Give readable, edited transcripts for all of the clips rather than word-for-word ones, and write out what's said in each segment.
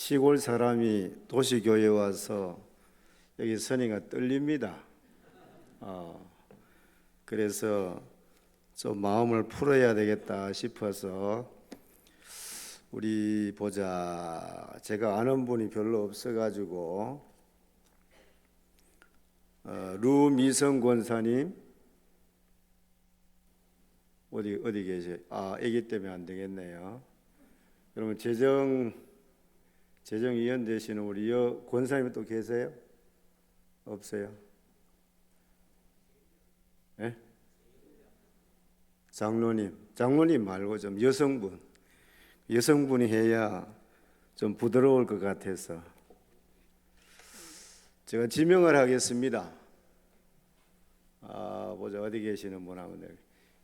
시골 사람이 도시교회에 와서 여기 선이가 떨립니다. 그래서 좀 마음을 풀어야 되겠다 싶어서 우리 보자. 제가 아는 분이 별로 없어가지고 루미성 권사님 어디 계세요? 아기 때문에 안 되겠네요. 그러면 재정위원 되시는 우리 권사님 또 계세요? 없어요? 네? 장로님 말고 좀 여성분이 해야 좀 부드러울 것 같아서 제가 지명을 하겠습니다. 보자, 어디 계시는 분 하면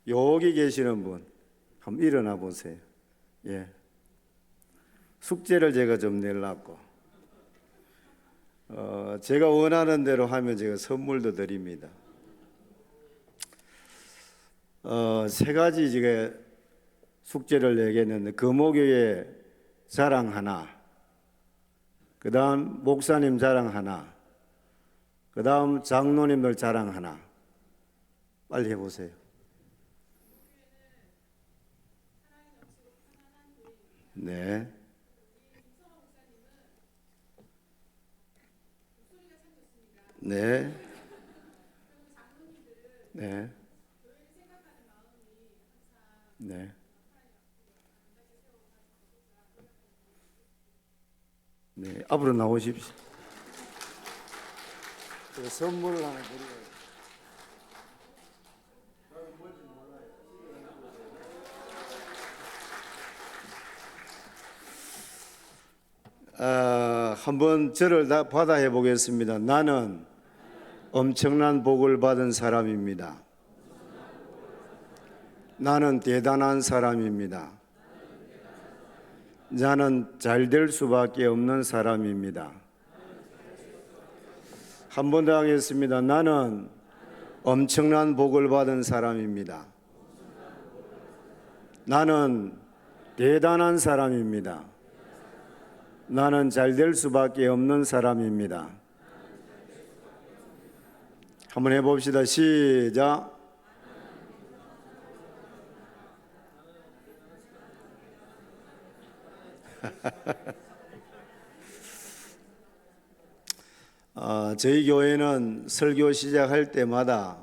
여기 계시는 분 한번 일어나 보세요. 예. 숙제를 제가 좀 내려고 제가 원하는 대로 하면 제가 선물도 드립니다. 세 가지 제가 숙제를 내겠는데 금오교회 자랑 하나, 그 다음 목사님 자랑 하나, 그 다음 장로님들 자랑 하나. 빨리 해보세요. 네. 네. 네. 네. 네. 앞으로 나오십시오. 제가 선물을 하나 드려요. 한번 저를 다 받아 해보겠습니다. 나는 엄청난 복을 받은 사람입니다. 나는 대단한 사람입니다. 나는 잘 될 수밖에 없는 사람입니다. 한 번 더 하겠습니다. 나는 엄청난 복을 받은 사람입니다. 나는 대단한 사람입니다. 나는 잘 될 수밖에 없는 사람입니다. 한번 해봅시다. 시작. 저희 교회는 설교 시작할 때마다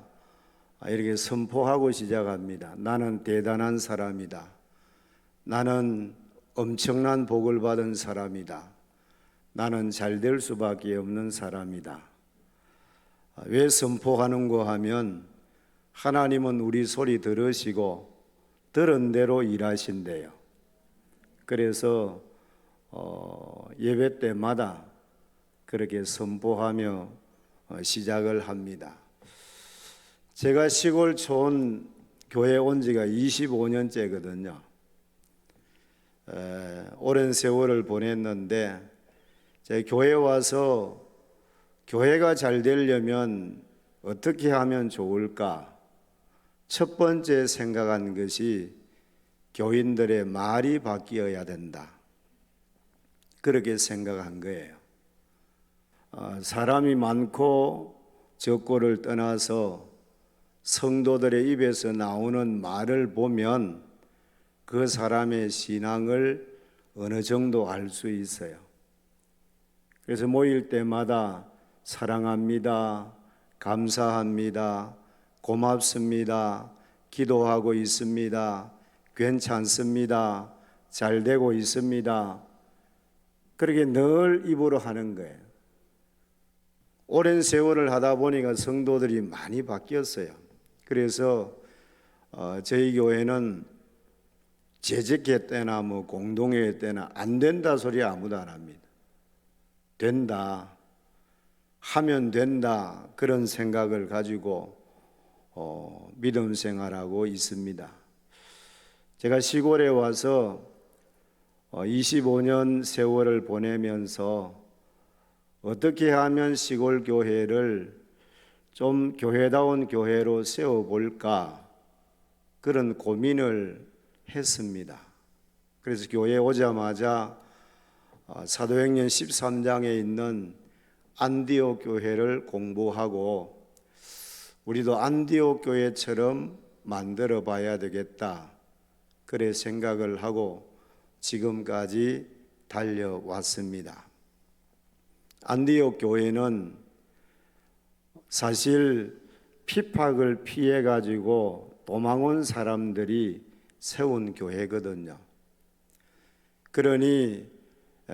이렇게 선포하고 시작합니다. 나는 대단한 사람이다. 나는 엄청난 복을 받은 사람이다. 나는 잘 될 수밖에 없는 사람이다. 왜 선포하는가 하면 하나님은 우리 소리 들으시고 들은 대로 일하신대요. 그래서 예배 때마다 그렇게 선포하며 시작을 합니다. 제가 시골 촌 교회 온 지가 25년째거든요. 오랜 세월을 보냈는데 제 교회 와서 교회가 잘 되려면 어떻게 하면 좋을까? 첫 번째 생각한 것이 교인들의 말이 바뀌어야 된다. 그렇게 생각한 거예요. 사람이 많고 적고를 떠나서 성도들의 입에서 나오는 말을 보면 그 사람의 신앙을 어느 정도 알 수 있어요. 그래서 모일 때마다 사랑합니다, 감사합니다, 고맙습니다, 기도하고 있습니다, 괜찮습니다, 잘 되고 있습니다. 그렇게 늘 입으로 하는 거예요. 오랜 세월을 하다 보니까 성도들이 많이 바뀌었어요. 그래서 저희 교회는 재직회 때나 공동회의 때나 안 된다 소리 아무도 안 합니다. 된다, 하면 된다, 그런 생각을 가지고 믿음 생활하고 있습니다. 제가 시골에 와서 25년 세월을 보내면서 어떻게 하면 시골 교회를 좀 교회다운 교회로 세워볼까 그런 고민을 했습니다. 그래서 교회에 오자마자 사도행전 13장에 있는 안디옥 교회를 공부하고 우리도 안디옥 교회처럼 만들어 봐야 되겠다, 그래 생각을 하고 지금까지 달려왔습니다. 안디옥 교회는 사실 핍박을 피해 가지고 도망 온 사람들이 세운 교회거든요. 그러니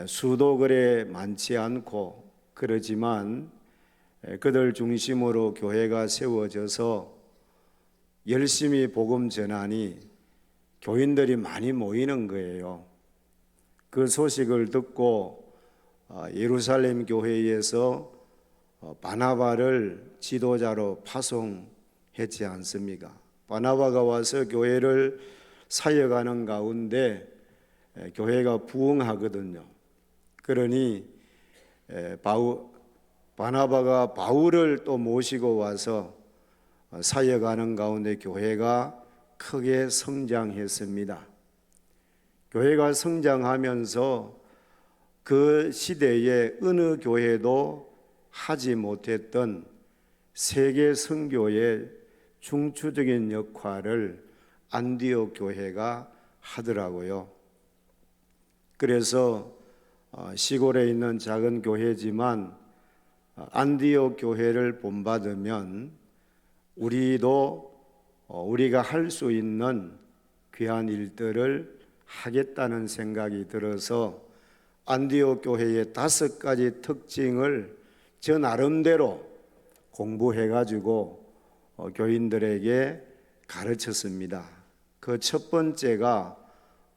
수도 그래 많지 않고 그러지만 그들 중심으로 교회가 세워져서 열심히 복음 전하니 교인들이 많이 모이는 거예요. 그 소식을 듣고 예루살렘 교회에서 바나바를 지도자로 파송했지 않습니까? 바나바가 와서 교회를 사역하는 가운데 교회가 부흥하거든요. 그러니 바나바가 바울을 또 모시고 와서 사역하는 가운데 교회가 크게 성장했습니다. 교회가 성장하면서 그 시대에 어느 교회도 하지 못했던 세계 선교의 중추적인 역할을 안디옥 교회가 하더라고요. 그래서 시골에 있는 작은 교회지만 안디옥 교회를 본받으면 우리가 할 수 있는 귀한 일들을 하겠다는 생각이 들어서 안디옥 교회의 5가지 특징을 저 나름대로 공부해가지고 교인들에게 가르쳤습니다. 그 첫 번째가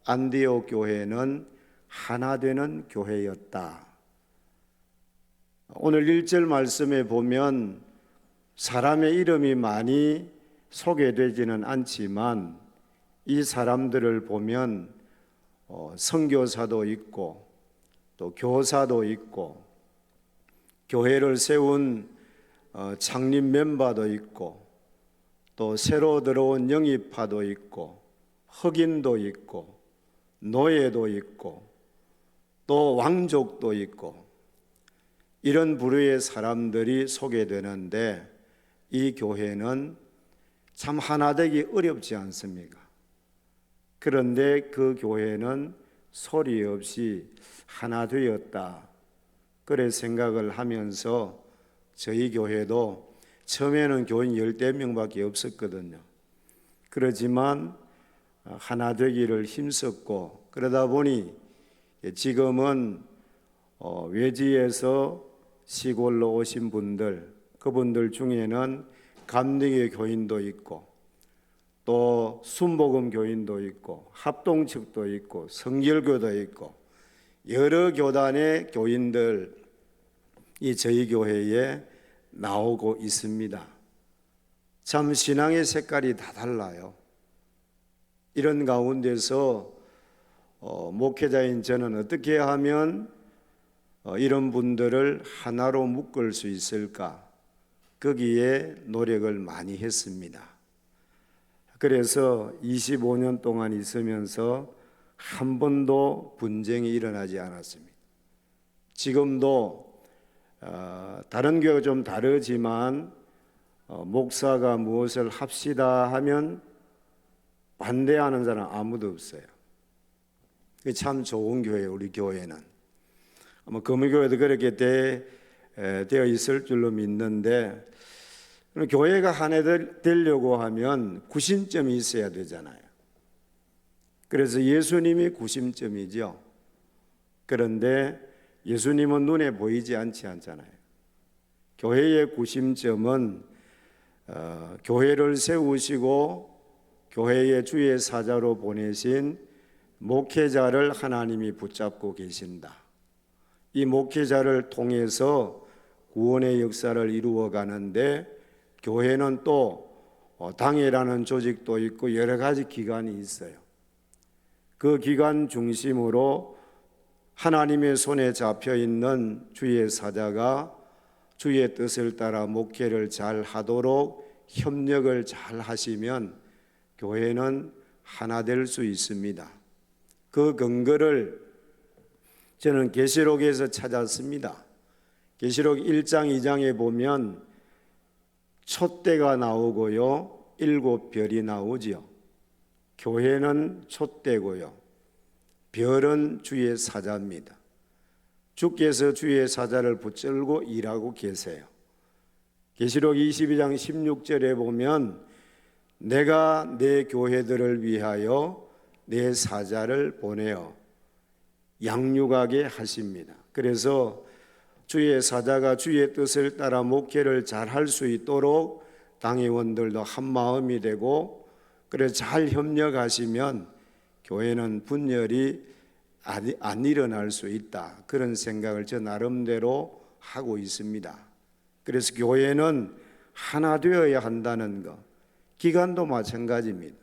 안디옥 교회는 하나 되는 교회였다. 오늘 1절 말씀에 보면 사람의 이름이 많이 소개되지는 않지만 이 사람들을 보면 선교사도 있고 또 교사도 있고 교회를 세운 창립 멤버도 있고 또 새로 들어온 영입파도 있고 흑인도 있고 노예도 있고 또 왕족도 있고 이런 부류의 사람들이 소개되는데 이 교회는 참 하나 되기 어렵지 않습니까? 그런데 그 교회는 소리 없이 하나 되었다, 그래 생각을 하면서 저희 교회도 처음에는 교인 10명밖에 없었거든요. 그렇지만 하나 되기를 힘썼고 그러다 보니 지금은 외지에서 시골로 오신 분들, 그분들 중에는 감리교 교인도 있고 또 순복음 교인도 있고 합동측도 있고 성결교도 있고 여러 교단의 교인들이 저희 교회에 나오고 있습니다. 참 신앙의 색깔이 다 달라요. 이런 가운데서 목회자인 저는 어떻게 하면 이런 분들을 하나로 묶을 수 있을까? 거기에 노력을 많이 했습니다. 그래서 25년 동안 있으면서 한 번도 분쟁이 일어나지 않았습니다. 지금도 다른 교회가 좀 다르지만 목사가 무엇을 합시다 하면 반대하는 사람 아무도 없어요. 참 좋은 교회예요. 우리 교회는 아마 금요교회도 그렇게 되어 있을 줄로 믿는데, 교회가 하나 되려고 하면 구심점이 있어야 되잖아요. 그래서 예수님이 구심점이죠. 그런데 예수님은 눈에 보이지 않잖아요. 교회의 구심점은 교회를 세우시고 교회의 주의 사자로 보내신 목회자를 하나님이 붙잡고 계신다. 이 목회자를 통해서 구원의 역사를 이루어 가는데 교회는 또 당회라는 조직도 있고 여러 가지 기관이 있어요. 그 기관 중심으로 하나님의 손에 잡혀 있는 주의 사자가 주의 뜻을 따라 목회를 잘 하도록 협력을 잘 하시면 교회는 하나 될 수 있습니다. 그 근거를 저는 계시록에서 찾았습니다. 계시록 1장 2장에 보면 촛대가 나오고요, 7별이 나오지요. 교회는 촛대고요, 별은 주의 사자입니다. 주께서 주의 사자를 붙들고 일하고 계세요. 계시록 22장 16절에 보면 내가 내 교회들을 위하여 내 사자를 보내어 양육하게 하십니다. 그래서 주의 사자가 주의 뜻을 따라 목회를 잘 할 수 있도록 당회원들도 한 마음이 되고, 그래서 잘 협력하시면 교회는 분열이 안 일어날 수 있다, 그런 생각을 저 나름대로 하고 있습니다. 그래서 교회는 하나 되어야 한다는 것, 기관도 마찬가지입니다.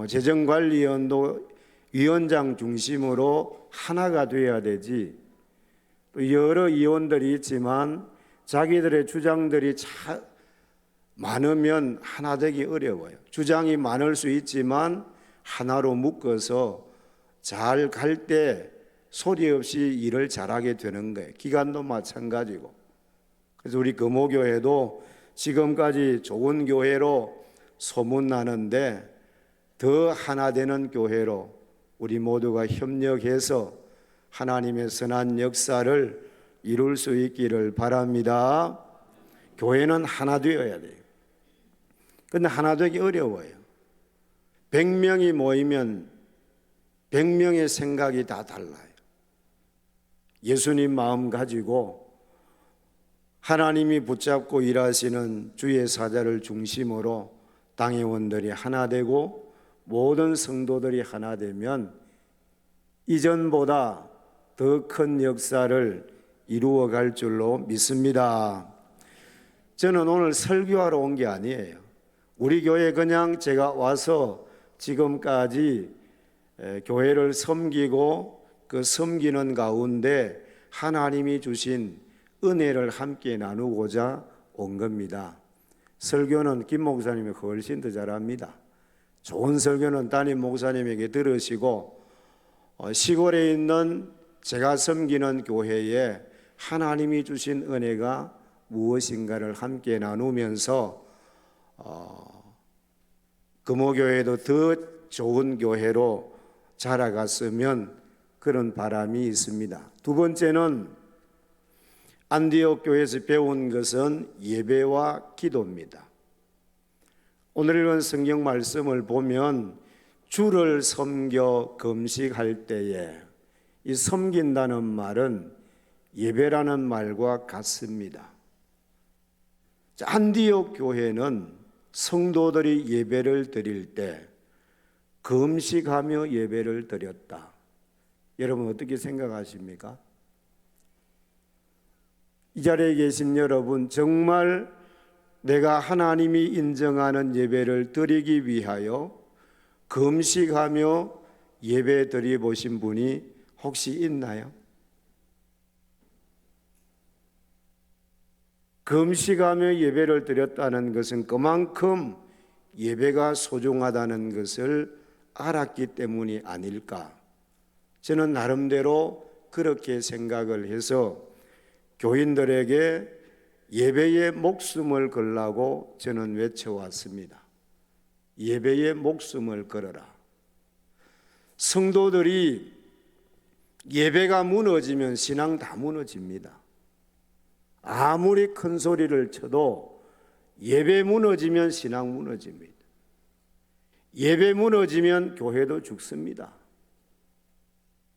재정관리위원도 위원장 중심으로 하나가 되어야 되지, 또 여러 위원들이 있지만 자기들의 주장들이 많으면 하나 되기 어려워요. 주장이 많을 수 있지만 하나로 묶어서 잘 갈 때 소리 없이 일을 잘하게 되는 거예요. 기관도 마찬가지고. 그래서 우리 금호교회도 지금까지 좋은 교회로 소문나는데 더 하나 되는 교회로 우리 모두가 협력해서 하나님의 선한 역사를 이룰 수 있기를 바랍니다. 교회는 하나 되어야 돼요. 그런데 하나 되기 어려워요. 100명이 모이면 100명의 생각이 다 달라요. 예수님 마음 가지고 하나님이 붙잡고 일하시는 주의 사자를 중심으로 당회원들이 하나 되고 모든 성도들이 하나 되면 이전보다 더 큰 역사를 이루어 갈 줄로 믿습니다. 저는 오늘 설교하러 온 게 아니에요. 우리 교회 그냥 제가 와서 지금까지 교회를 섬기고 그 섬기는 가운데 하나님이 주신 은혜를 함께 나누고자 온 겁니다. 설교는 김 목사님이 훨씬 더 잘합니다. 좋은 설교는 담임 목사님에게 들으시고 시골에 있는 제가 섬기는 교회에 하나님이 주신 은혜가 무엇인가를 함께 나누면서 금호교회도 더 좋은 교회로 자라갔으면 그런 바람이 있습니다. 두 번째는 안디옥 교회에서 배운 것은 예배와 기도입니다. 오늘 읽은 성경 말씀을 보면 주를 섬겨 금식할 때에 이 섬긴다는 말은 예배라는 말과 같습니다. 안디옥 교회는 성도들이 예배를 드릴 때 금식하며 예배를 드렸다. 여러분 어떻게 생각하십니까? 이 자리에 계신 여러분, 정말 내가 하나님이 인정하는 예배를 드리기 위하여 금식하며 예배 드려 보신 분이 혹시 있나요? 금식하며 예배를 드렸다는 것은 그만큼 예배가 소중하다는 것을 알았기 때문이 아닐까? 저는 나름대로 그렇게 생각을 해서 교인들에게 예배에 목숨을 걸라고 저는 외쳐왔습니다. 예배에 목숨을 걸어라. 성도들이 예배가 무너지면 신앙 다 무너집니다. 아무리 큰 소리를 쳐도 예배 무너지면 신앙 무너집니다. 예배 무너지면 교회도 죽습니다.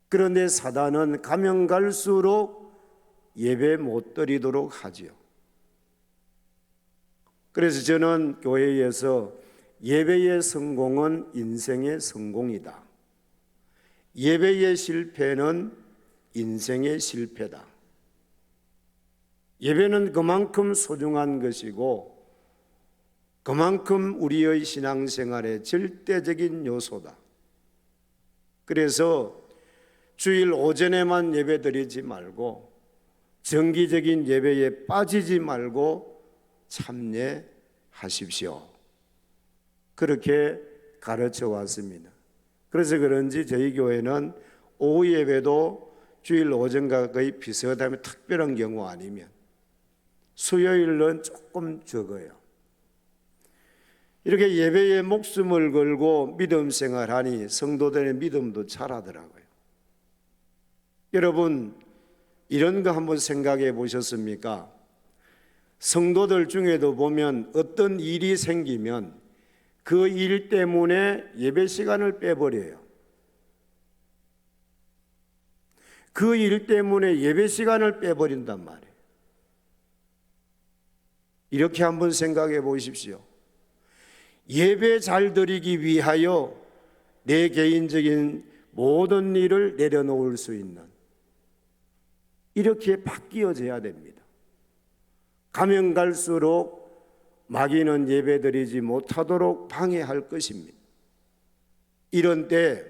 그런데 사단은 가면 갈수록 예배 못 드리도록 하지요. 그래서 저는 교회에서 예배의 성공은 인생의 성공이다. 예배의 실패는 인생의 실패다. 예배는 그만큼 소중한 것이고 그만큼 우리의 신앙생활의 절대적인 요소다. 그래서 주일 오전에만 예배드리지 말고 정기적인 예배에 빠지지 말고 참여하십시오. 그렇게 가르쳐 왔습니다. 그래서 그런지 저희 교회는 오후 예배도 주일 오전과 거의 비슷하면 특별한 경우 아니면 수요일은 조금 적어요. 이렇게 예배에 목숨을 걸고 믿음 생활하니 성도들의 믿음도 자라더라고요. 여러분, 이런 거 한번 생각해 보셨습니까? 성도들 중에도 보면 어떤 일이 생기면 그 일 때문에 예배 시간을 빼버려요. 그 일 때문에 예배 시간을 빼버린단 말이에요. 이렇게 한번 생각해 보십시오. 예배 잘 드리기 위하여 내 개인적인 모든 일을 내려놓을 수 있는, 이렇게 바뀌어져야 됩니다. 가면 갈수록 마귀는 예배드리지 못하도록 방해할 것입니다. 이런 때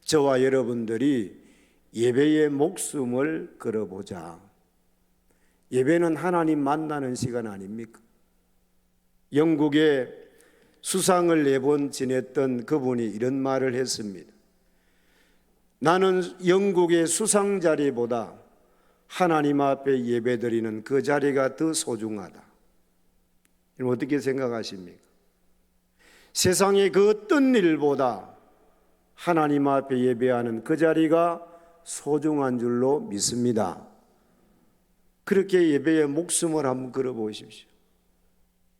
저와 여러분들이 예배에 목숨을 걸어보자. 예배는 하나님 만나는 시간 아닙니까? 영국에 수상을 4번 지냈던 그분이 이런 말을 했습니다. 나는 영국의 수상 자리보다 하나님 앞에 예배드리는 그 자리가 더 소중하다. 여러분 어떻게 생각하십니까? 세상의 그 어떤 일보다 하나님 앞에 예배하는 그 자리가 소중한 줄로 믿습니다. 그렇게 예배에 목숨을 한번 걸어보십시오.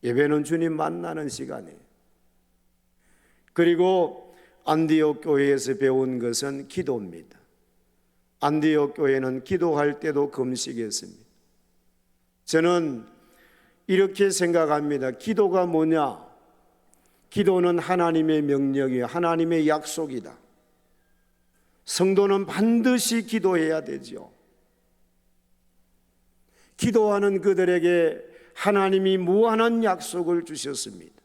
예배는 주님 만나는 시간이에요. 그리고 안디옥 교회에서 배운 것은 기도입니다. 안디옥 교회는 기도할 때도 금식했습니다. 저는 이렇게 생각합니다. 기도가 뭐냐? 기도는 하나님의 명령이에요. 하나님의 약속이다. 성도는 반드시 기도해야 되죠. 기도하는 그들에게 하나님이 무한한 약속을 주셨습니다.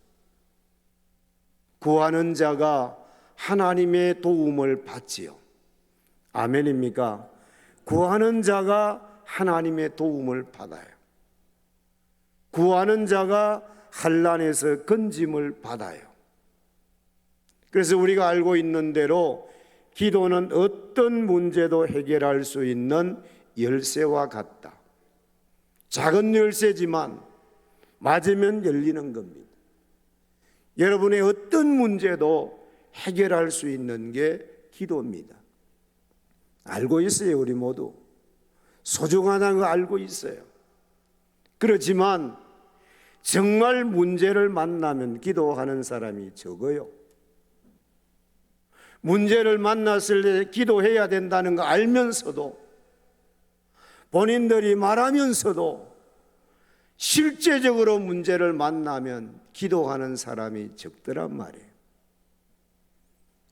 구하는 자가 하나님의 도움을 받지요. 아멘입니까? 구하는 자가 하나님의 도움을 받아요. 구하는 자가 환난에서 건짐을 받아요. 그래서 우리가 알고 있는 대로 기도는 어떤 문제도 해결할 수 있는 열쇠와 같다. 작은 열쇠지만 맞으면 열리는 겁니다. 여러분의 어떤 문제도 해결할 수 있는 게 기도입니다. 알고 있어요. 우리 모두 소중하다는 거 알고 있어요. 그렇지만 정말 문제를 만나면 기도하는 사람이 적어요. 문제를 만났을 때 기도해야 된다는 거 알면서도, 본인들이 말하면서도 실제적으로 문제를 만나면 기도하는 사람이 적더란 말이에요.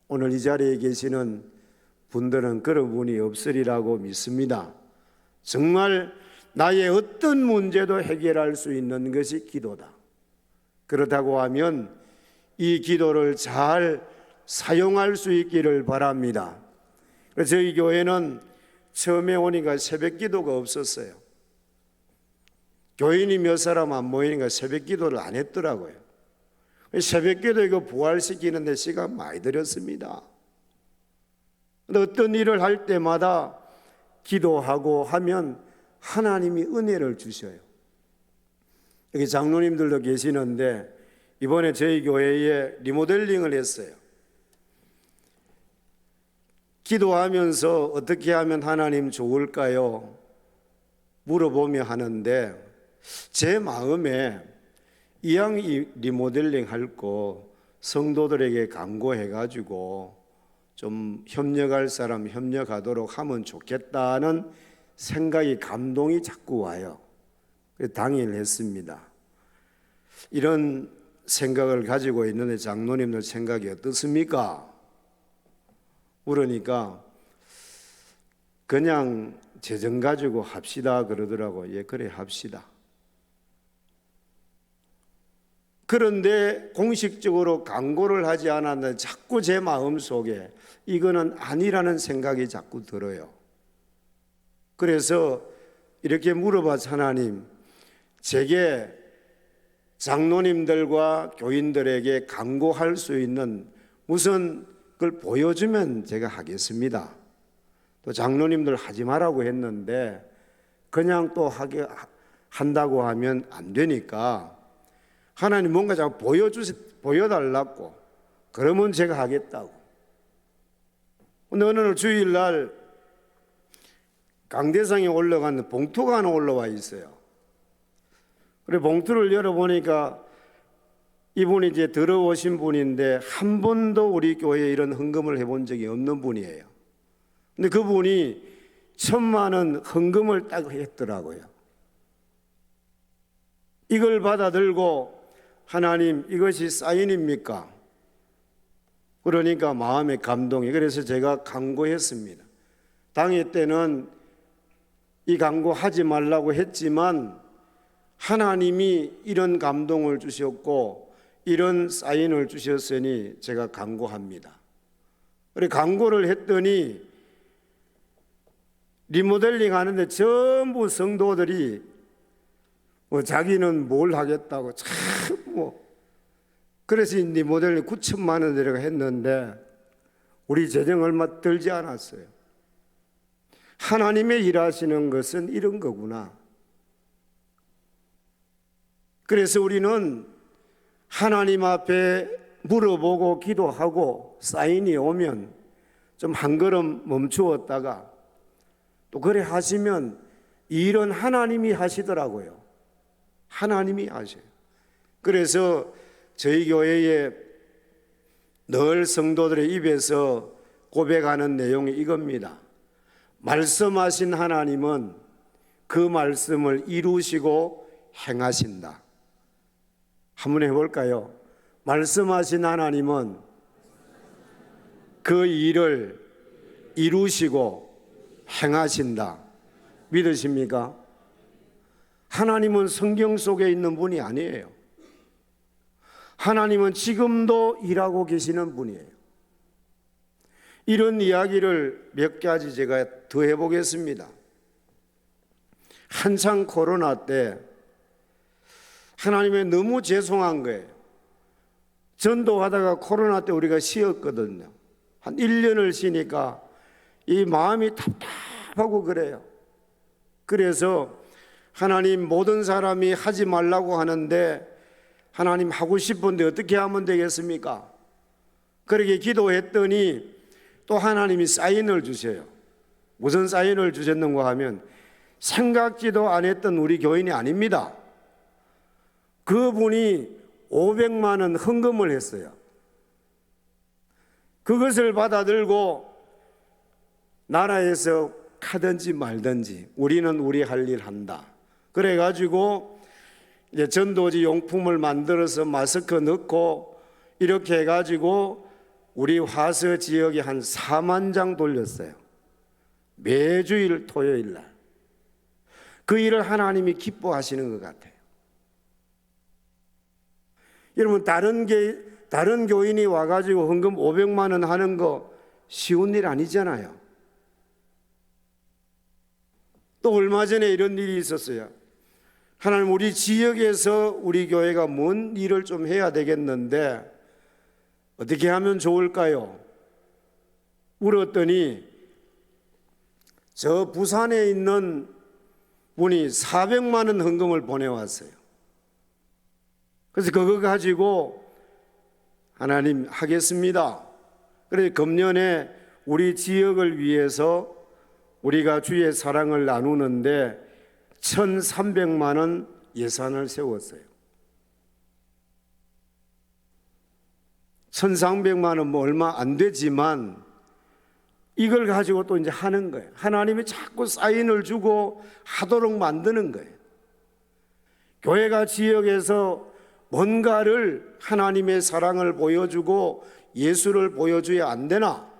오늘 이 자리에 계시는 분들은 그런 분이 없으리라고 믿습니다. 정말 나의 어떤 문제도 해결할 수 있는 것이 기도다. 그렇다고 하면 이 기도를 잘 사용할 수 있기를 바랍니다. 저희 교회는 처음에 오니까 새벽 기도가 없었어요. 교인이 몇 사람 안 모이니까 새벽 기도를 안 했더라고요. 새벽 기도 이거 부활시키는 데 시간 많이 들였습니다. 근데 어떤 일을 할 때마다 기도하고 하면 하나님이 은혜를 주셔요. 여기 장로님들도 계시는데 이번에 저희 교회에 리모델링을 했어요. 기도하면서 어떻게 하면 하나님 좋을까요? 물어보며 하는데 제 마음에 이왕 리모델링 할 거 성도들에게 강구해가지고 좀 협력할 사람 협력하도록 하면 좋겠다는 생각이, 감동이 자꾸 와요. 그래서 당일 했습니다. 이런 생각을 가지고 있는데 장로님들 생각이 어떻습니까? 물으니까 그냥 재정 가지고 합시다 그러더라고요. 예, 그래 합시다. 그런데 공식적으로 강구를 하지 않았는데 자꾸 제 마음속에 이거는 아니라는 생각이 자꾸 들어요. 그래서 이렇게 물어봐서 하나님, 제게 장로님들과 교인들에게 강구할 수 있는 무슨 걸 보여주면 제가 하겠습니다. 또 장로님들 하지 말라고 했는데 그냥 또 한다고 하면 안 되니까 하나님 뭔가 자꾸 보여달라고 그러면 제가 하겠다고. 근데 어느 날 주일날 강대상에 올라가는 봉투가 하나 올라와 있어요. 그래 봉투를 열어보니까 이분이 이제 들어오신 분인데 한 번도 우리 교회에 이런 헌금을 해본 적이 없는 분이에요. 근데 그분이 1,000만 원 헌금을 딱 했더라고요. 이걸 받아들고 하나님 이것이 사인입니까? 그러니까 마음의 감동이. 그래서 제가 간구했습니다. 당일 때는 이 간구하지 말라고 했지만 하나님이 이런 감동을 주셨고 이런 사인을 주셨으니 제가 간구합니다. 그래 간구를 했더니 리모델링 하는데 전부 성도들이 자기는 뭘 하겠다고 참 그래서 이 리모델링 9천만 원 내려가 했는데 우리 재정 얼마 들지 않았어요. 하나님의 일하시는 것은 이런 거구나. 그래서 우리는 하나님 앞에 물어보고 기도하고 사인이 오면 좀 한 걸음 멈추었다가 또 그래 하시면 이 일은 하나님이 하시더라고요. 하나님이 하셔요. 그래서 저희 교회에 늘 성도들의 입에서 고백하는 내용이 이겁니다. 말씀하신 하나님은 그 말씀을 이루시고 행하신다. 한번 해볼까요? 말씀하신 하나님은 그 일을 이루시고 행하신다. 믿으십니까? 하나님은 성경 속에 있는 분이 아니에요. 하나님은 지금도 일하고 계시는 분이에요. 이런 이야기를 몇 가지 제가 더 해보겠습니다. 한창 코로나 때 하나님이 너무 죄송한 거예요. 전도하다가 코로나 때 우리가 쉬었거든요. 한 1년을 쉬니까 이 마음이 답답하고 그래요. 그래서 하나님 모든 사람이 하지 말라고 하는데 하나님 하고 싶은데 어떻게 하면 되겠습니까? 그렇게 기도했더니 또 하나님이 사인을 주셔요. 무슨 사인을 주셨는가 하면 생각지도 안 했던 우리 교인이 아닙니다. 그분이 500만 원 헌금을 했어요. 그것을 받아들고 나라에서 하든지 말든지 우리는 우리 할 일 한다. 그래가지고 이제 전도지 용품을 만들어서 마스크 넣고 이렇게 해가지고 우리 화서 지역에 한 4만 장 돌렸어요. 매주일 토요일 날. 그 일을 하나님이 기뻐하시는 것 같아요. 여러분 다른 교인이 와가지고 헌금 500만 원 하는 거 쉬운 일 아니잖아요. 또 얼마 전에 이런 일이 있었어요. 하나님 우리 지역에서 우리 교회가 뭔 일을 좀 해야 되겠는데 어떻게 하면 좋을까요? 물었더니 저 부산에 있는 분이 400만 원 헌금을 보내왔어요. 그래서 그거 가지고 하나님 하겠습니다. 그래서 금년에 우리 지역을 위해서 우리가 주의 사랑을 나누는데 1,300만 원 예산을 세웠어요. 1,300만 원 뭐 얼마 안 되지만 이걸 가지고 또 이제 하는 거예요. 하나님이 자꾸 사인을 주고 하도록 만드는 거예요. 교회가 지역에서 뭔가를 하나님의 사랑을 보여주고 예수를 보여줘야 안 되나?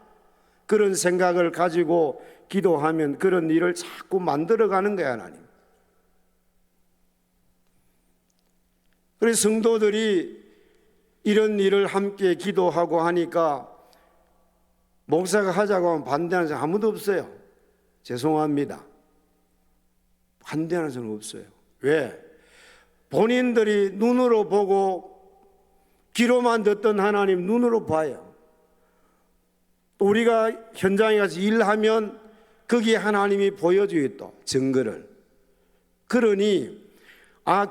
그런 생각을 가지고 기도하면 그런 일을 자꾸 만들어가는 거예요, 하나님. 그래서 성도들이 이런 일을 함께 기도하고 하니까 목사가 하자고 하면 반대하는 사람 아무도 없어요. 죄송합니다. 반대하는 사람 없어요. 왜? 본인들이 눈으로 보고 귀로만 듣던 하나님 눈으로 봐요. 우리가 현장에 가서 일하면 거기에 하나님이 보여줘요, 또 증거를. 그러니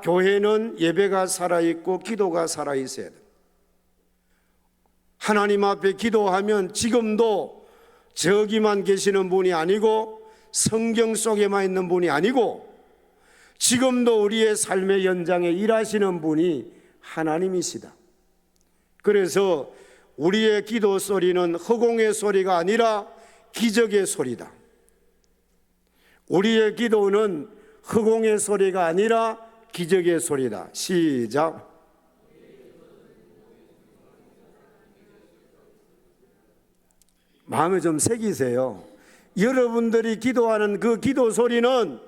교회는 예배가 살아있고 기도가 살아있어야 돼. 하나님 앞에 기도하면 지금도 저기만 계시는 분이 아니고 성경 속에만 있는 분이 아니고 지금도 우리의 삶의 연장에 일하시는 분이 하나님이시다. 그래서 우리의 기도 소리는 허공의 소리가 아니라 기적의 소리다. 우리의 기도는 허공의 소리가 아니라 기적의 소리다. 시작. 마음에 좀 새기세요. 여러분들이 기도하는 그 기도 소리는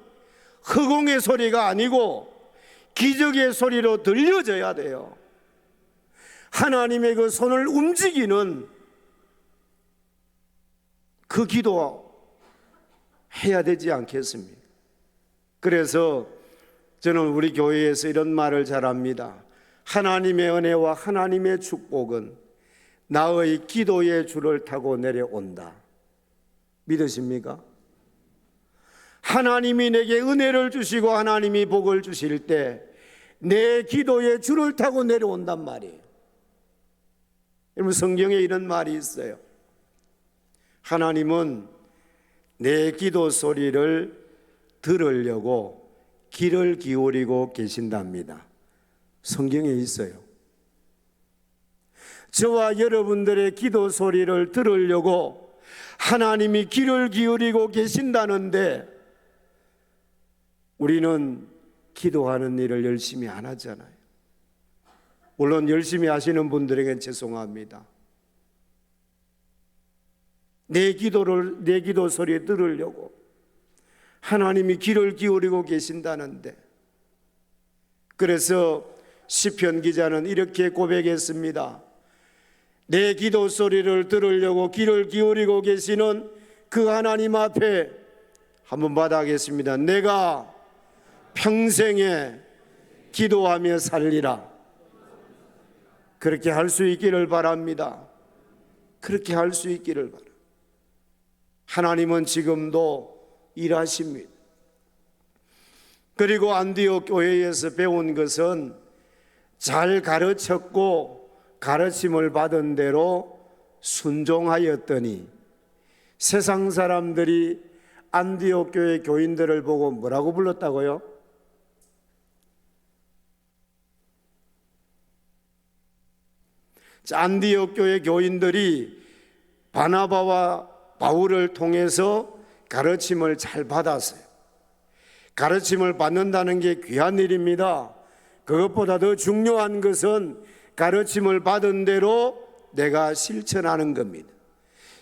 허공의 소리가 아니고 기적의 소리로 들려져야 돼요. 하나님의 그 손을 움직이는 그 기도 해야 되지 않겠습니까? 그래서 저는 우리 교회에서 이런 말을 잘합니다. 하나님의 은혜와 하나님의 축복은 나의 기도의 줄을 타고 내려온다. 믿으십니까? 하나님이 내게 은혜를 주시고 하나님이 복을 주실 때 내 기도의 줄을 타고 내려온단 말이에요. 여러분, 성경에 이런 말이 있어요. 하나님은 내 기도 소리를 들으려고 귀를 기울이고 계신답니다. 성경에 있어요. 저와 여러분들의 기도 소리를 들으려고 하나님이 귀를 기울이고 계신다는데 우리는 기도하는 일을 열심히 안 하잖아요. 물론 열심히 하시는 분들에겐 죄송합니다. 내 기도 소리 들으려고 하나님이 귀를 기울이고 계신다는데, 그래서 시편 기자는 이렇게 고백했습니다. 내 기도 소리를 들으려고 귀를 기울이고 계시는 그 하나님 앞에 한번 받아가겠습니다. 내가 평생에 기도하며 살리라. 그렇게 할 수 있기를 바랍니다. 그렇게 할 수 있기를 바랍니다. 하나님은 지금도 일하십니다. 그리고 안디옥 교회에서 배운 것은 잘 가르쳤고 가르침을 받은 대로 순종하였더니 세상 사람들이 안디옥 교회 교인들을 보고 뭐라고 불렀다고요? 안디옥 교회 교인들이 바나바와 바울을 통해서 가르침을 잘 받았어요. 가르침을 받는다는 게 귀한 일입니다. 그것보다 더 중요한 것은 가르침을 받은 대로 내가 실천하는 겁니다.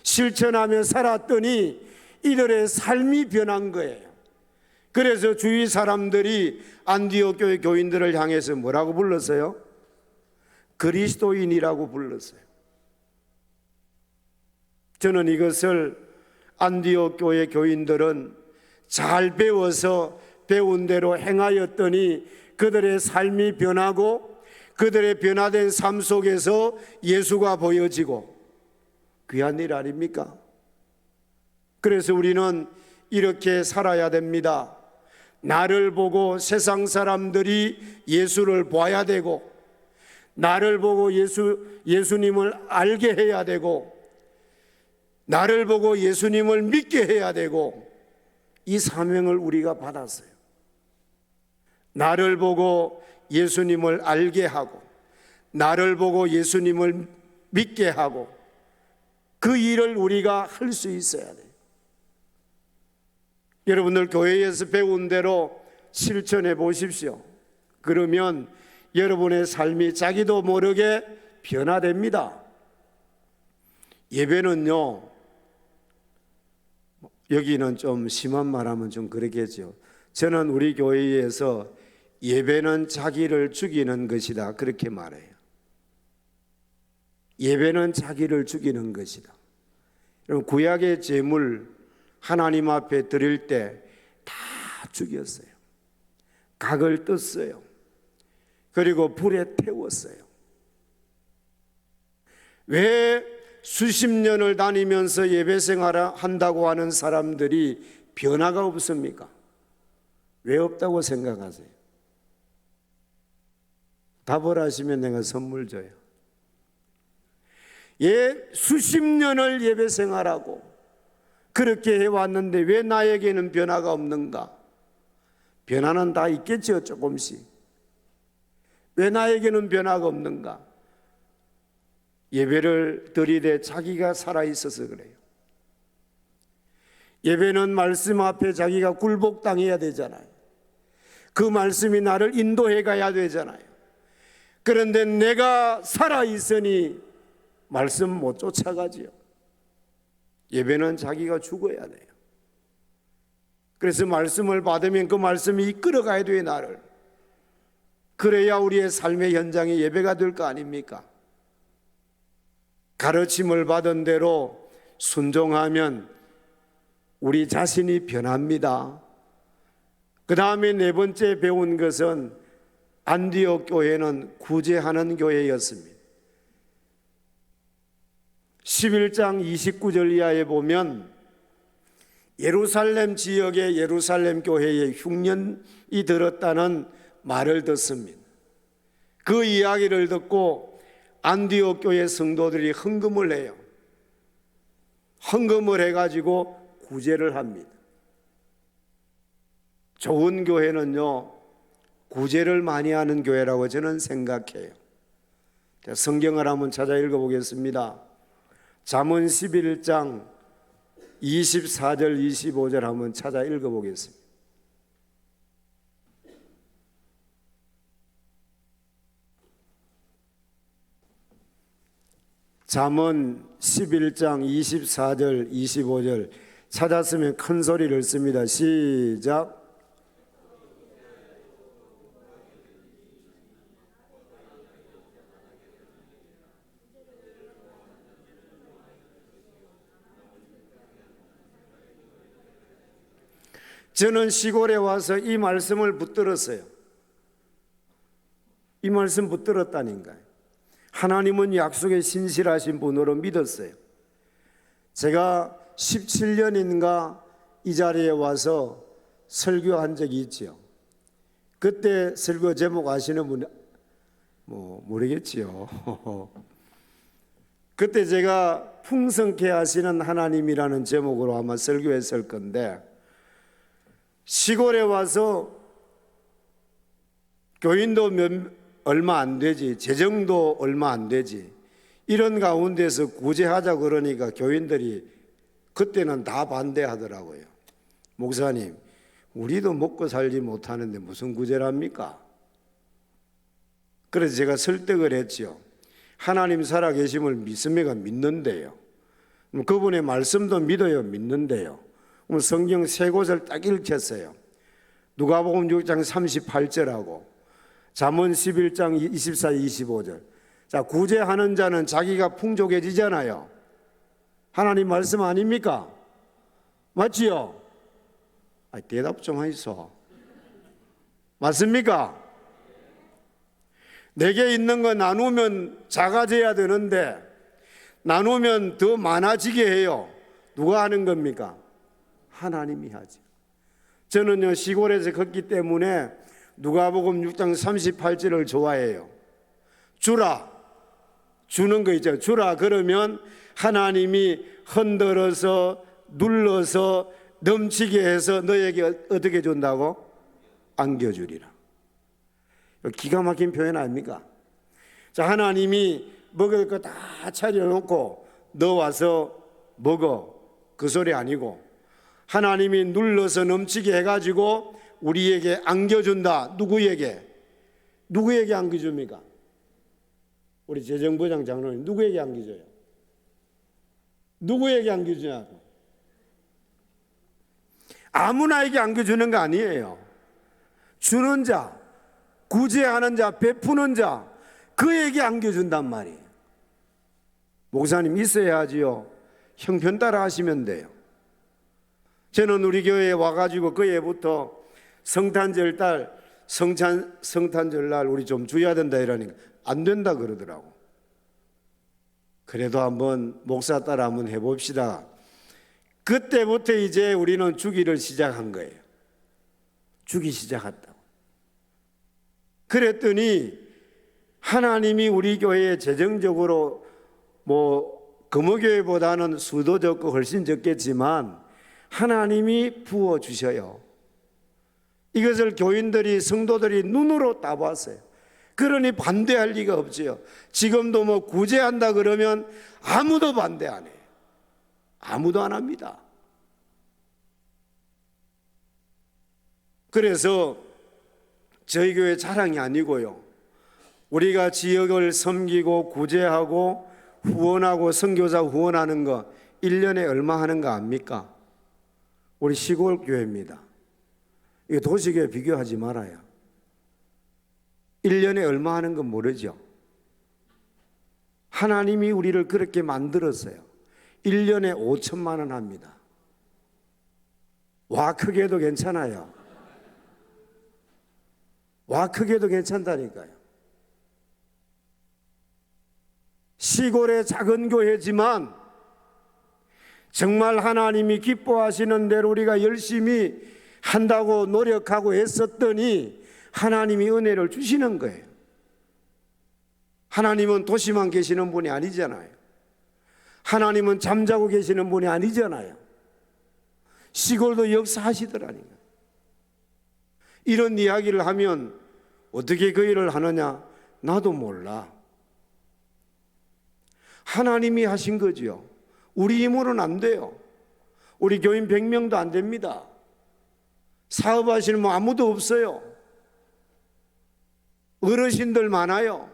실천하며 살았더니 이들의 삶이 변한 거예요. 그래서 주위 사람들이 안디옥 교회 교인들을 향해서 뭐라고 불렀어요? 그리스도인이라고 불렀어요. 저는 이것을 안디옥 교회 교인들은 잘 배워서 배운 대로 행하였더니 그들의 삶이 변하고 그들의 변화된 삶 속에서 예수가 보여지고 귀한 일 아닙니까? 그래서 우리는 이렇게 살아야 됩니다. 나를 보고 세상 사람들이 예수를 봐야 되고 나를 보고 예수님을 알게 해야 되고 나를 보고 예수님을 믿게 해야 되고 이 사명을 우리가 받았어요. 나를 보고 예수님을 알게 하고 나를 보고 예수님을 믿게 하고 그 일을 우리가 할 수 있어야 돼요. 여러분들 교회에서 배운 대로 실천해 보십시오. 그러면 여러분의 삶이 자기도 모르게 변화됩니다. 예배는요, 여기는 좀 심한 말하면 좀 그러겠죠. 저는 우리 교회에서 예배는 자기를 죽이는 것이다 그렇게 말해요. 예배는 자기를 죽이는 것이다. 여러분, 구약의 제물 하나님 앞에 드릴 때 다 죽였어요. 각을 떴어요. 그리고 불에 태웠어요. 왜 수십 년을 다니면서 예배 생활한다고 하는 사람들이 변화가 없습니까? 왜 없다고 생각하세요? 답을 하시면 내가 선물 줘요. 수십 년을 예배 생활하고 그렇게 해왔는데 왜 나에게는 변화가 없는가? 변화는 다 있겠죠, 조금씩. 왜 나에게는 변화가 없는가? 예배를 드리되 자기가 살아있어서 그래요. 예배는 말씀 앞에 자기가 굴복당해야 되잖아요. 그 말씀이 나를 인도해 가야 되잖아요. 그런데 내가 살아있으니 말씀 못 쫓아가지요. 예배는 자기가 죽어야 돼요. 그래서 말씀을 받으면 그 말씀이 이끌어가야 돼요, 나를. 그래야 우리의 삶의 현장이 예배가 될 거 아닙니까? 가르침을 받은 대로 순종하면 우리 자신이 변합니다. 그 다음에 네 번째 배운 것은 안디옥 교회는 구제하는 교회였습니다. 11장 29절 이하에 보면 예루살렘 지역의 예루살렘 교회에 흉년이 들었다는 말을 듣습니다. 그 이야기를 듣고 안디옥 교회 성도들이 헌금을 해요. 헌금을 해가지고 구제를 합니다. 좋은 교회는요, 구제를 많이 하는 교회라고 저는 생각해요. 성경을 한번 찾아 읽어보겠습니다. 잠언 11장 24절 25절 한번 찾아 읽어보겠습니다. 잠언 11장 24절 25절 찾았으면 큰 소리를 씁니다. 시작. 저는 시골에 와서 이 말씀을 붙들었어요. 이 말씀 붙들었다니까요. 하나님은 약속에 신실하신 분으로 믿었어요. 제가 17년인가 이 자리에 와서 설교한 적이 있죠. 그때 설교 제목 아시는 분 모르겠지요. 그때 제가 풍성케 하시는 하나님이라는 제목으로 아마 설교했을 건데, 시골에 와서 교인도 얼마 안 되지, 재정도 얼마 안 되지, 이런 가운데서 구제하자 그러니까 교인들이 그때는 다 반대하더라고요. 목사님, 우리도 먹고 살지 못하는데 무슨 구제를 합니까? 그래서 제가 설득을 했죠. 하나님 살아계심을 믿습니까? 믿는데요. 그분의 말씀도 믿어요? 믿는데요. 성경 세 곳을 딱 읽혔어요. 누가복음 6장 38절하고 잠언 11장 24, 25절. 자, 구제하는 자는 자기가 풍족해지잖아요. 하나님 말씀 아닙니까? 맞지요? 대답 좀 하이소. 맞습니까? 내게 있는 거 나누면 작아져야 되는데 나누면 더 많아지게 해요. 누가 하는 겁니까? 하나님이 하죠. 저는요, 시골에서 컸기 때문에 누가복음 6장 38절을 좋아해요. 주라, 주는 거 있죠. 주라 그러면 하나님이 흔들어서 눌러서 넘치게 해서 너에게 어떻게 준다고? 안겨주리라. 기가 막힌 표현 아닙니까? 자, 하나님이 먹을 거 다 차려놓고 너 와서 먹어, 그 소리 아니고 하나님이 눌러서 넘치게 해가지고 우리에게 안겨준다. 누구에게? 누구에게 안겨줍니까? 우리 재정부장 장로님 누구에게 안겨줘요? 누구에게 안겨주냐고? 아무나에게 안겨주는 거 아니에요. 주는 자, 구제하는 자, 베푸는 자, 그에게 안겨준단 말이에요. 목사님 있어야 하지요. 형편 따라 하시면 돼요. 저는 우리 교회에 와가지고 그 해부터 성탄절 날 우리 좀 줘야 된다 이러니까 안 된다 그러더라고. 그래도 한번 목사 따라 한번 해봅시다. 그때부터 이제 우리는 주기를 시작한 거예요. 주기 시작했다고. 그랬더니 하나님이 우리 교회에 재정적으로 금호교회보다는 수도 적고 훨씬 적겠지만 하나님이 부어주셔요. 이것을 교인들이 성도들이 눈으로 다 봤어요. 그러니 반대할 리가 없지요. 지금도 구제한다 그러면 아무도 반대 안 해요. 아무도 안 합니다. 그래서 저희 교회 자랑이 아니고요, 우리가 지역을 섬기고 구제하고 후원하고 선교사 후원하는 거 1년에 얼마 하는가 압니까? 우리 시골 교회입니다. 이거 도시교회 비교하지 말아요. 1년에 얼마 하는 건 모르죠. 하나님이 우리를 그렇게 만들었어요. 1년에 5천만 원 합니다. 와 크게도 괜찮아요. 와 크게도 괜찮다니까요. 시골의 작은 교회지만 정말 하나님이 기뻐하시는 대로 우리가 열심히 한다고 노력하고 했었더니 하나님이 은혜를 주시는 거예요. 하나님은 도시만 계시는 분이 아니잖아요. 하나님은 잠자고 계시는 분이 아니잖아요. 시골도 역사하시더라니까요. 이런 이야기를 하면 어떻게 그 일을 하느냐? 나도 몰라. 하나님이 하신 거지요. 우리 힘으로는 안 돼요. 우리 교인 100명도 안 됩니다. 사업하시는 분 아무도 없어요. 어르신들 많아요.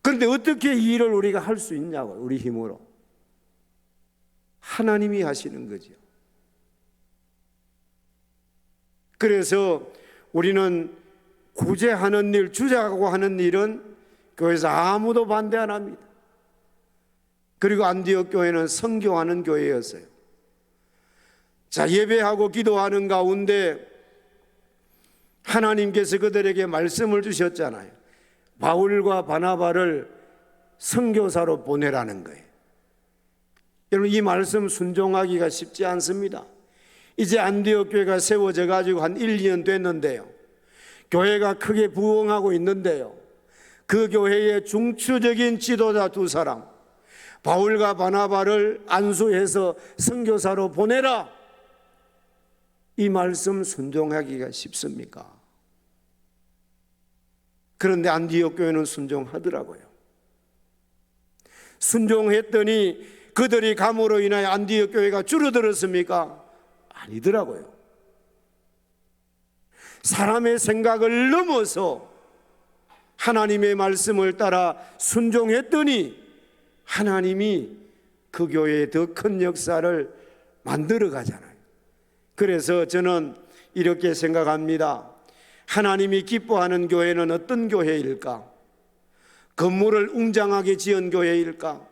그런데 어떻게 이 일을 우리가 할 수 있냐고, 우리 힘으로. 하나님이 하시는 거죠. 그래서 우리는 구제하는 일, 주자고 하는 일은 교회에서 아무도 반대 안 합니다. 그리고 안디옥 교회는 선교하는 교회였어요. 자, 예배하고 기도하는 가운데 하나님께서 그들에게 말씀을 주셨잖아요. 바울과 바나바를 선교사로 보내라는 거예요. 여러분, 이 말씀 순종하기가 쉽지 않습니다. 이제 안디옥 교회가 세워져 가지고 한 1, 2년 됐는데요, 교회가 크게 부흥하고 있는데요, 그 교회의 중추적인 지도자 2사람, 바울과 바나바를 안수해서 선교사로 보내라. 이 말씀 순종하기가 쉽습니까? 그런데 안디옥 교회는 순종하더라고요. 순종했더니 그들이 감으로 인하여 안디옥 교회가 줄어들었습니까? 아니더라고요. 사람의 생각을 넘어서 하나님의 말씀을 따라 순종했더니 하나님이 그 교회에 더 큰 역사를 만들어 가잖아요. 그래서 저는 이렇게 생각합니다. 하나님이 기뻐하는 교회는 어떤 교회일까? 건물을 웅장하게 지은 교회일까?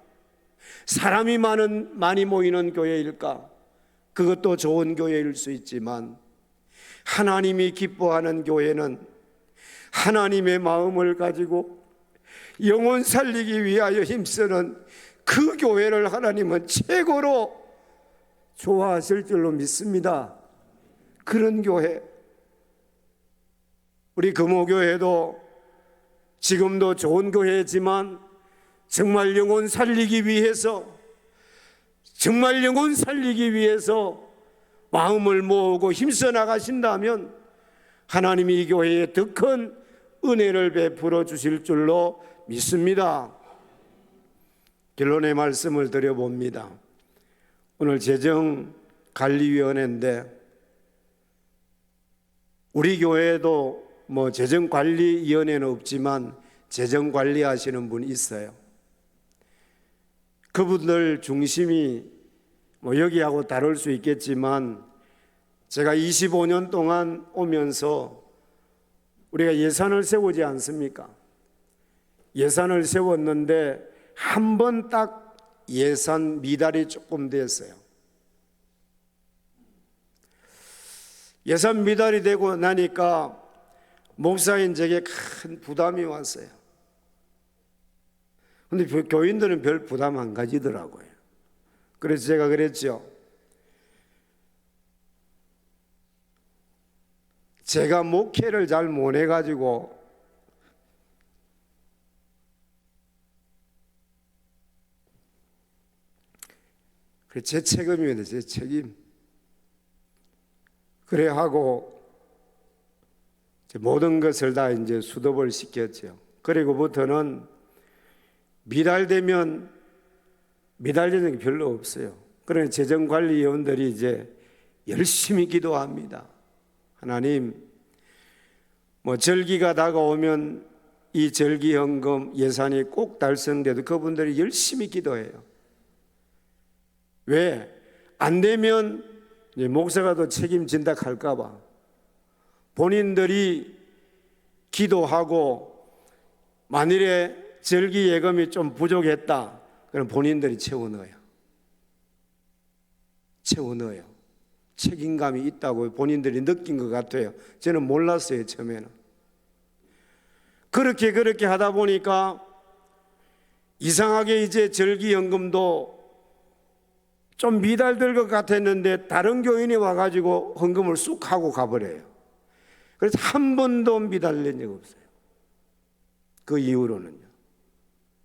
사람이 많이 모이는 교회일까? 그것도 좋은 교회일 수 있지만 하나님이 기뻐하는 교회는 하나님의 마음을 가지고 영혼 살리기 위하여 힘쓰는 그 교회를 하나님은 최고로 좋아하실 줄로 믿습니다. 그런 교회, 우리 금호교회도 지금도 좋은 교회지만 정말 영혼 살리기 위해서 마음을 모으고 힘써 나가신다면 하나님이 이 교회에 더 큰 은혜를 베풀어 주실 줄로 믿습니다. 결론의 말씀을 드려봅니다. 오늘 재정관리위원회인데 우리 교회에도 재정관리위원회는 없지만 재정관리하시는 분이 있어요. 그분들 중심이 여기하고 다를 수 있겠지만 제가 25년 동안 오면서 우리가 예산을 세우지 않습니까? 예산을 세웠는데 한 번 딱 예산 미달이 조금 됐어요. 예산 미달이 되고 나니까 목사인 제게 큰 부담이 왔어요. 근데 교인들은 별 부담 안 가지더라고요. 그래서 제가 그랬죠. 제가 목회를 잘 못 해가지고 제 책임입니다. 제 책임. 그래 하고 모든 것을 다 이제 수습을 시켰죠. 그리고부터는 미달되는 게 별로 없어요. 그러나 재정관리위원들이 이제 열심히 기도합니다. 하나님, 절기가 다가오면 이 절기헌금 예산이 꼭 달성돼도 그분들이 열심히 기도해요. 왜? 안 되면 목사가 더 책임진다 할까봐 본인들이 기도하고 만일에 절기 예금이 좀 부족했다 그럼 본인들이 채워 넣어요. 책임감이 있다고 본인들이 느낀 것 같아요. 저는 몰랐어요, 처음에는. 그렇게 하다 보니까 이상하게 이제 절기연금도 좀 미달될 것 같았는데 다른 교인이 와가지고 헌금을 쑥 하고 가버려요. 그래서 한 번도 미달린 적 없어요. 그 이후로는요.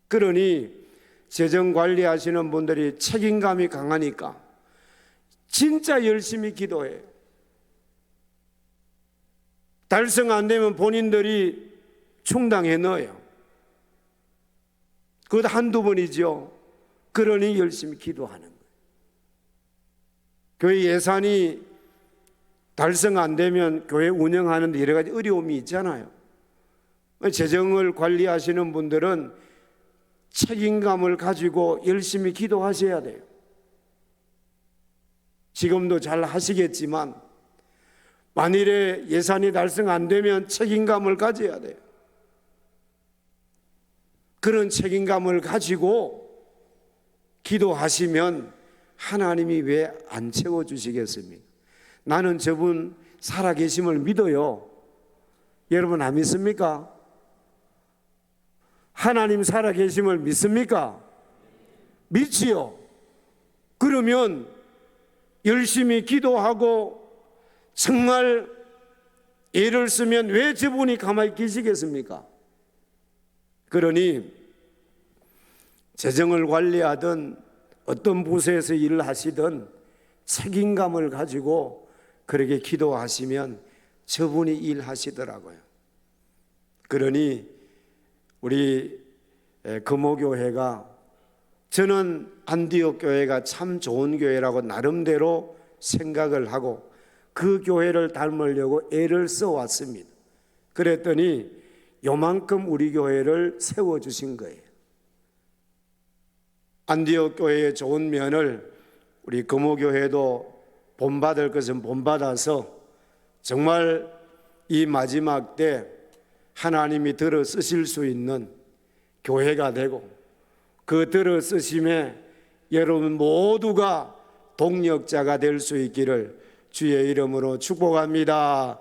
그러니 재정관리하시는 분들이 책임감이 강하니까 진짜 열심히 기도해요. 달성 안 되면 본인들이 충당해 넣어요. 그것도 한두 번이죠. 그러니 열심히 기도하는 거예요. 교회 예산이 달성 안 되면 교회 운영하는 데 여러 가지 어려움이 있잖아요. 재정을 관리하시는 분들은 책임감을 가지고 열심히 기도하셔야 돼요. 지금도 잘 하시겠지만 만일에 예산이 달성 안 되면 책임감을 가져야 돼요. 그런 책임감을 가지고 기도하시면 하나님이 왜 안 채워주시겠습니까? 나는 저분 살아계심을 믿어요. 여러분 안 믿습니까? 하나님 살아계심을 믿습니까? 믿지요. 그러면 열심히 기도하고 정말 애를 쓰면 왜 저분이 가만히 계시겠습니까? 그러니 재정을 관리하든 어떤 부서에서 일을 하시든 책임감을 가지고 그렇게 기도하시면 저분이 일하시더라고요. 그러니 우리 금호교회가 저는 안디옥 교회가 참 좋은 교회라고 나름대로 생각을 하고 그 교회를 닮으려고 애를 써왔습니다. 그랬더니 요만큼 우리 교회를 세워주신 거예요. 안디옥 교회의 좋은 면을 우리 금호교회도 본받을 것은 본받아서 정말 이 마지막 때 하나님이 들어 쓰실 수 있는 교회가 되고 그 들어 쓰심에 여러분 모두가 동력자가 될 수 있기를 주의 이름으로 축복합니다.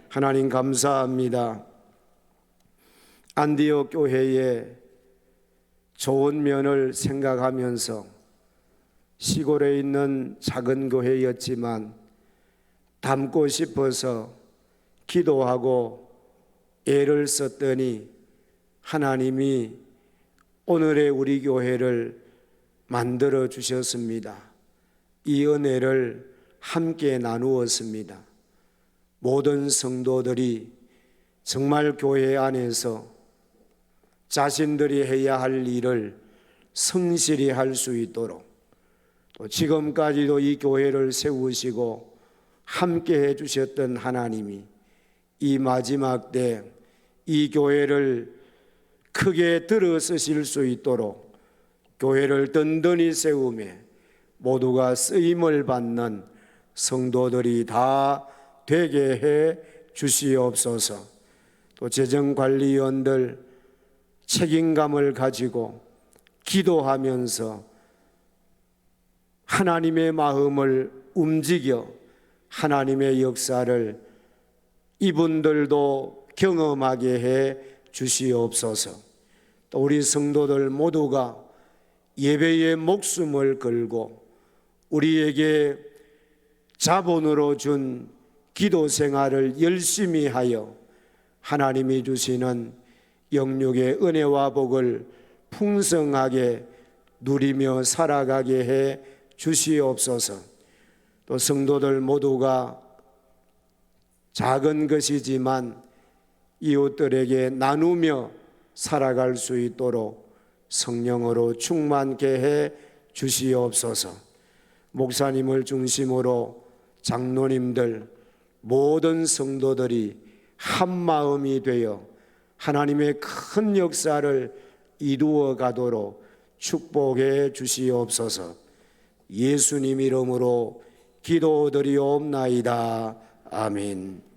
하나님 감사합니다. 안디옥 교회의 좋은 면을 생각하면서 시골에 있는 작은 교회였지만 닮고 싶어서 기도하고 애를 썼더니 하나님이 오늘의 우리 교회를 만들어 주셨습니다. 이 은혜를 함께 나누었습니다. 모든 성도들이 정말 교회 안에서 자신들이 해야 할 일을 성실히 할 수 있도록 또 지금까지도 이 교회를 세우시고 함께 해주셨던 하나님이 이 마지막 때 이 교회를 크게 들어 쓰실 수 있도록 교회를 든든히 세우며 모두가 쓰임을 받는 성도들이 다 되게 해 주시옵소서. 또 재정관리위원들 책임감을 가지고 기도하면서 하나님의 마음을 움직여 하나님의 역사를 이분들도 경험하게 해 주시옵소서. 또 우리 성도들 모두가 예배에 목숨을 걸고 우리에게 자본으로 준 기도 생활을 열심히 하여 하나님이 주시는 영육의 은혜와 복을 풍성하게 누리며 살아가게 해 주시옵소서. 또 성도들 모두가 작은 것이지만 이웃들에게 나누며 살아갈 수 있도록 성령으로 충만케 해 주시옵소서. 목사님을 중심으로 장로님들 모든 성도들이 한 마음이 되어 하나님의 큰 역사를 이루어 가도록 축복해 주시옵소서. 예수님 이름으로 기도드리옵나이다. 아멘.